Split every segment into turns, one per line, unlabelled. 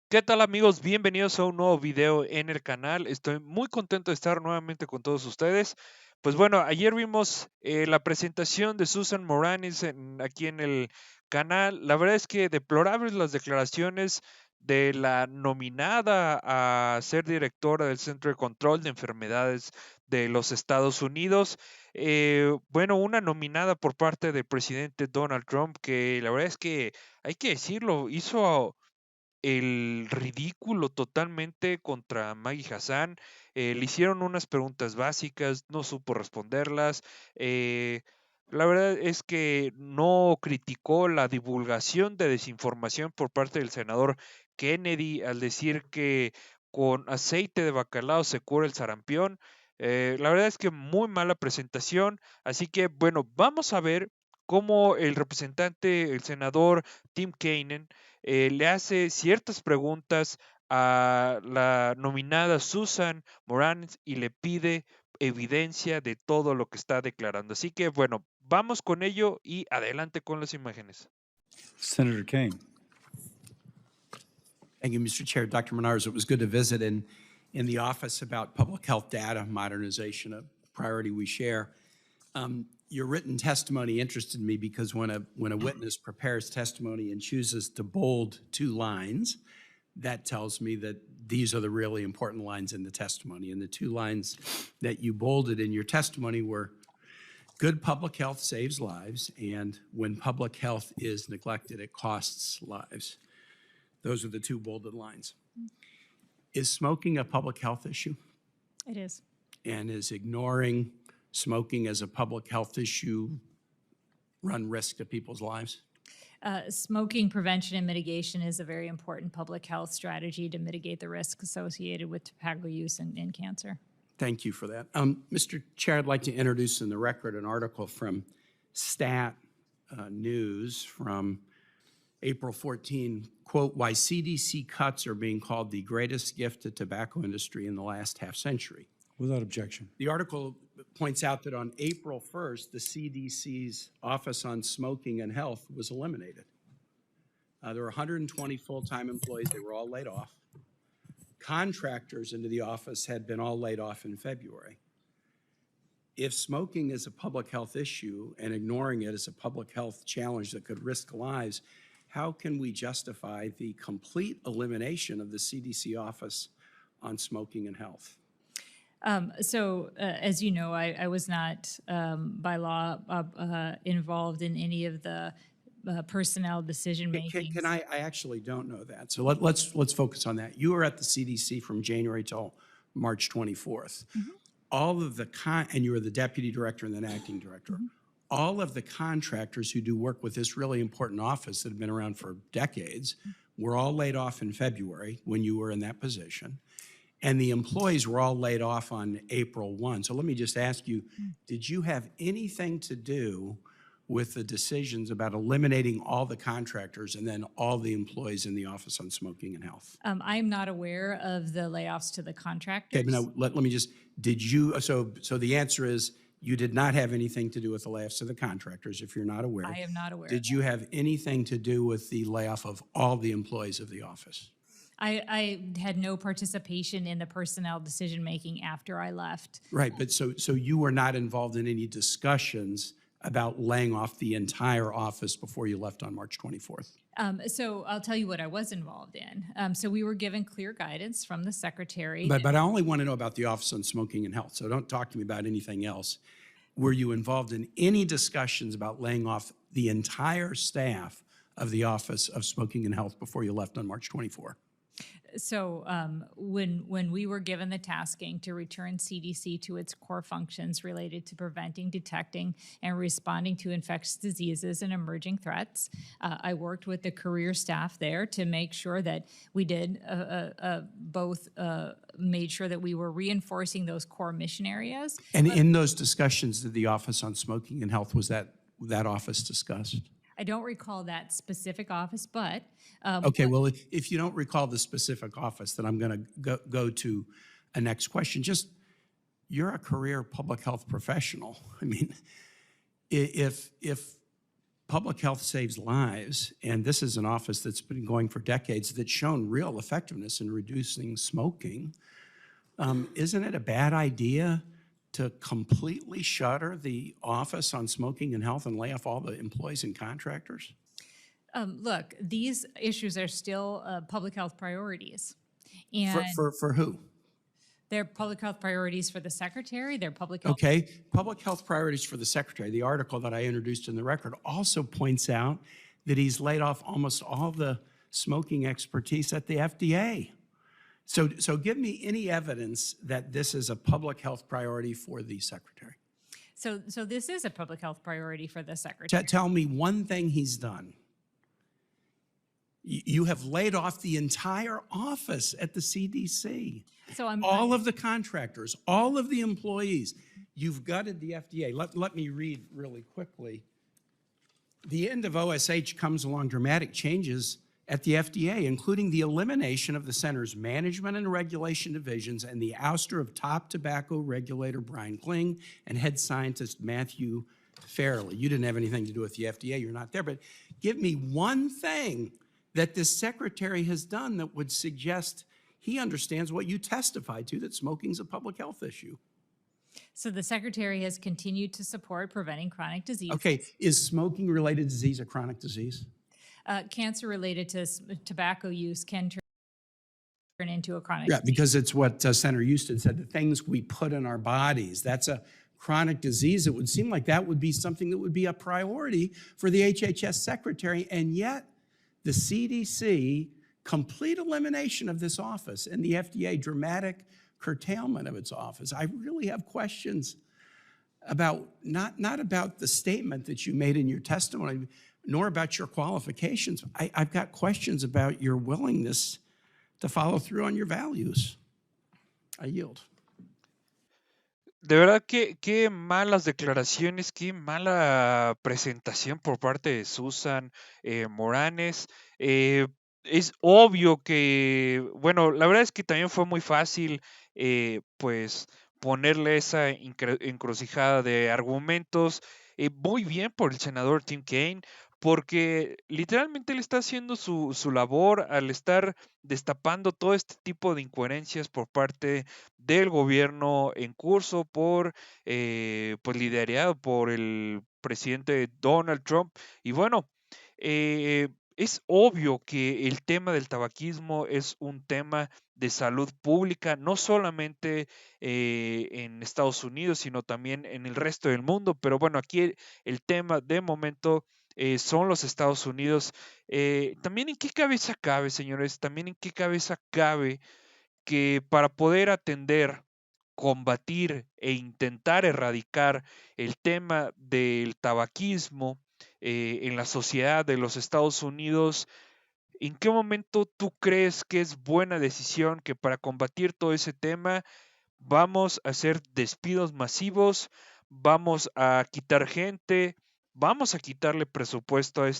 ¿Qué tal amigos? Bienvenidos a un nuevo video en el canal. Estoy muy contento de estar nuevamente con todos ustedes. Pues bueno, ayer vimos la presentación de Susan Moranez aquí en el canal. La verdad es que deplorables las declaraciones de la nominada a ser directora del Centro de Control de Enfermedades de los Estados Unidos. Bueno, una nominada por parte del presidente Donald Trump que la verdad es que, hay que decirlo, hizo el ridículo totalmente contra Maggie Hassan. Le hicieron unas preguntas básicas, no supo responderlas. La verdad es que no criticó la divulgación de desinformación por parte del senador Kennedy al decir que con aceite de bacalao se cura el sarampión. La verdad es que muy mala presentación. Así que bueno, vamos a ver cómo el representante, el senador Tim Kaine, le hace ciertas preguntas a la nominada Susan Moranez y le pide evidencia de todo lo que está declarando. Así que bueno, vamos con ello y adelante con las imágenes.
Senator Kaine.
Thank you, Mr. Chair. Dr. Menards, it was good to visit in the office about public health data modernization, a priority we share. Your written testimony interested me because when a witness prepares testimony and chooses to bold two lines, that tells me that these are the really important lines in the testimony. And the two lines that you bolded in your testimony were, good public health saves lives, and when public health is neglected, it costs lives. Those are the two bolded lines. Is smoking a public health issue?
It is.
And is ignoring smoking as a public health issue run risk to people's lives?
Smoking prevention and mitigation is a very important public health strategy to mitigate the risk associated with tobacco use and cancer.
Thank you for that. Mr. Chair, I'd like to introduce in the record an article from Stat News from April 14, quote, why CDC cuts are being called the greatest gift to tobacco industry in the last half century.
Without objection.
The article points out that on April 1st, the CDC's Office on Smoking and Health was eliminated. There were 120 full-time employees. They were all laid off. Contractors into the office had been all laid off in February. If smoking is a public health issue and ignoring it is a public health challenge that could risk lives, how can we justify the complete elimination of the CDC Office on Smoking and Health?
As you know, I was not by law involved in any of the personnel decision making.
Can I actually don't know that. So let's focus on that. You were at the CDC from January till March 24th.
Mm-hmm.
All of the and you were the deputy director and then acting director.
Mm-hmm.
All of the contractors who do work with this really important office that have been around for decades were all laid off in February when you were in that position. And the employees were all laid off on April 1. So let me just ask you, did you have anything to do with the decisions about eliminating all the contractors and then all the employees in the Office on Smoking and Health?
I'm not aware of the layoffs to the contractors.
Okay, now let me just, did you, so the answer is you did not have anything to do with the layoffs to the contractors, if you're not aware.
I am not aware.
Did you have anything to do with the layoff of all the employees of the office?
I had no participation in the personnel decision making after I left.
Right, but so you were not involved in any discussions about laying off the entire office before you left on March 24th?
So I'll tell you what I was involved in. So we were given clear guidance from the secretary.
But I only want to know about the Office on Smoking and Health, so don't talk to me about anything else. Were you involved in any discussions about laying off the entire staff of the Office of Smoking and Health before you left on March 24?
So when we were given the tasking to return CDC to its core functions related to preventing, detecting, and responding to infectious diseases and emerging threats, I worked with the career staff there to make sure that we did both made sure that we were reinforcing those core mission areas.
And in those discussions, did the Office on Smoking and Health, was that office discussed?
I don't recall that specific office, but
okay, well, if you don't recall the specific office, then I'm going to go to a next question. Just, you're a career public health professional. I mean, if public health saves lives, and this is an office that's been going for decades that's shown real effectiveness in reducing smoking. Isn't it a bad idea to completely shutter the office on smoking and health and lay off all the employees and contractors?
Look, these issues are still public health priorities. And
For who?
they're public health priorities for the secretary, they're public health.
Okay, public health priorities for the secretary. The article that I introduced in the record also points out that he's laid off almost all the smoking expertise at the FDA. So give me any evidence that this is a public health priority for the secretary.
So this is a public health priority for the secretary.
Tell me one thing he's done. You have laid off the entire office at the CDC.
So
all of the contractors, all of the employees. You've gutted the FDA. Let me read really quickly. The end of OSH comes along dramatic changes at the FDA, including the elimination of the center's management and regulation divisions and the ouster of top tobacco regulator Brian Kling and head scientist Matthew Farrelly. You didn't have anything to do with the FDA, you're not there, but give me one thing that this secretary has done that would suggest he understands what you testified to, that smoking's a public health issue.
So the secretary has continued to support preventing chronic disease.
Okay, is smoking-related disease a chronic disease?
Cancer related to tobacco use can turn into a chronic
Yeah,
disease.
because it's what Senator Houston said, the things we put in our bodies. That's a chronic disease. It would seem like that would be something that would be a priority for the HHS secretary, and yet the CDC, complete elimination of this office, and the FDA, dramatic curtailment of its office. I really have questions about, not about the statement that you made in your testimony, nor about your qualifications. I've got questions about your willingness to follow through on your values. I yield.
De verdad que qué malas declaraciones, qué mala presentación por parte de Susan Moranez. Es obvio que, bueno, la verdad es que también fue muy fácil, pues, ponerle esa encrucijada de argumentos. Muy bien por el senador Tim Kaine, porque literalmente él está haciendo su labor al estar destapando todo este tipo de incoherencias por parte del gobierno en curso, pues liderado por el presidente Donald Trump. Y bueno, es obvio que el tema del tabaquismo es un tema de salud pública, no solamente en Estados Unidos, sino también en el resto del mundo. Pero bueno, aquí el tema de momento son los Estados Unidos. También en qué cabeza cabe, señores, también en qué cabeza cabe que para poder atender, combatir e intentar erradicar el tema del tabaquismo en la sociedad de los Estados Unidos, ¿en qué momento tú crees que es buena decisión que para combatir todo ese tema vamos a hacer despidos masivos, vamos a quitar gente, vamos a quitarle presupuesto a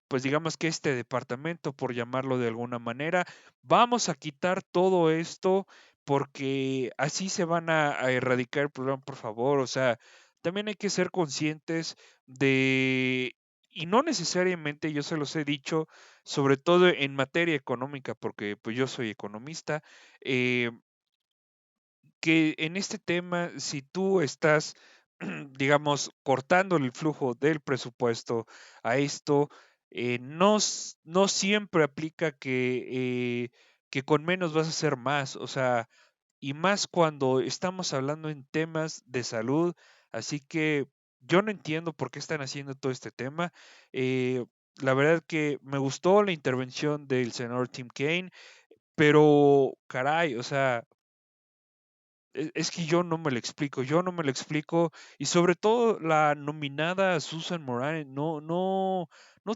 pues digamos que este departamento, por llamarlo de alguna manera, vamos a quitar todo esto porque así se van a erradicar el problema, por favor? O sea, también hay que ser conscientes de, y no necesariamente, yo se los he dicho, sobre todo en materia económica, porque pues yo soy economista, que en este tema, si tú estás, digamos, cortando el flujo del presupuesto a esto, no siempre aplica que con menos vas a hacer más, o sea, y más cuando estamos hablando en temas de salud, así que yo no entiendo por qué están haciendo todo este tema. eh, la verdad que me gustó la intervención del senador Tim Kaine, pero caray, o sea, es que yo no me lo explico, y sobre todo la nominada Susan Moranez no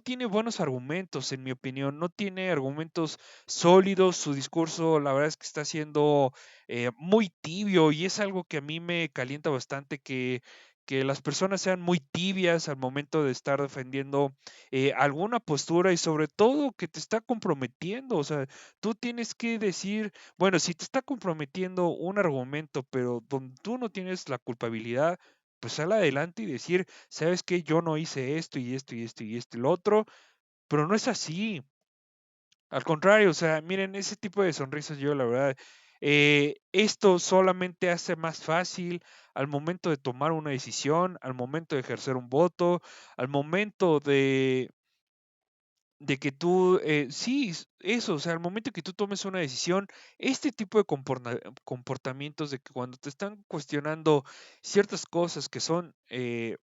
tiene buenos argumentos, en mi opinión, no tiene argumentos sólidos, su discurso la verdad es que está siendo muy tibio, y es algo que a mí me calienta bastante, que las personas sean muy tibias al momento de estar defendiendo alguna postura, y sobre todo que te está comprometiendo, o sea, tú tienes que decir, bueno, si te está comprometiendo un argumento, pero donde tú no tienes la culpabilidad, pues sal adelante y decir, ¿sabes qué? Yo no hice esto y esto y esto y esto y lo otro, pero no es así. Al contrario, o sea, miren, ese tipo de sonrisas yo la verdad, esto solamente hace más fácil al momento de tomar una decisión, al momento de ejercer un voto, al momento de que tú, sí, eso, o sea, al momento que tú tomes una decisión, este tipo de comportamientos de que cuando te están cuestionando ciertas cosas que son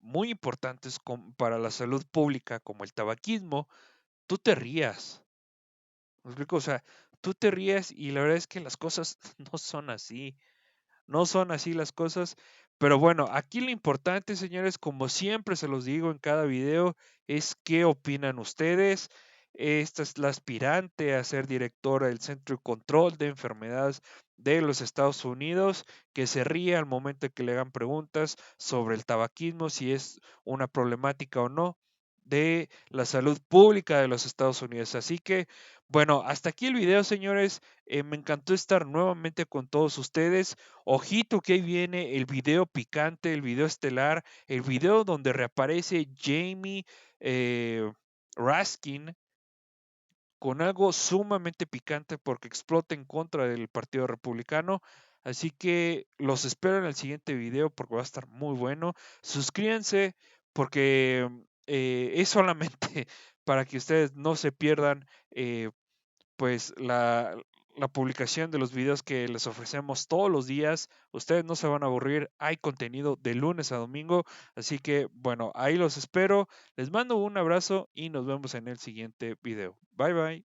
muy importantes para la salud pública, como el tabaquismo, tú te rías. ¿Me explico? O sea, tú te ríes y la verdad es que las cosas no son así. No son así las cosas. Pero bueno, aquí lo importante, señores, como siempre se los digo en cada video, es qué opinan ustedes. Esta es la aspirante a ser directora del Centro de Control de Enfermedades de los Estados Unidos, que se ríe al momento de que le hagan preguntas sobre el tabaquismo, si es una problemática o no de la salud pública de los Estados Unidos. Así que, bueno, hasta aquí el video, señores. Me encantó estar nuevamente con todos ustedes. Ojito que ahí viene el video picante, el video estelar, el video donde reaparece Jamie Raskin con algo sumamente picante porque explota en contra del Partido Republicano. Así que los espero en el siguiente video porque va a estar muy bueno. Suscríbanse porque es solamente para que ustedes no se pierdan pues la publicación de los videos que les ofrecemos todos los días. Ustedes no se van a aburrir, hay contenido de lunes a domingo, así que bueno, ahí los espero. Les mando un abrazo y nos vemos en el siguiente video. Bye bye.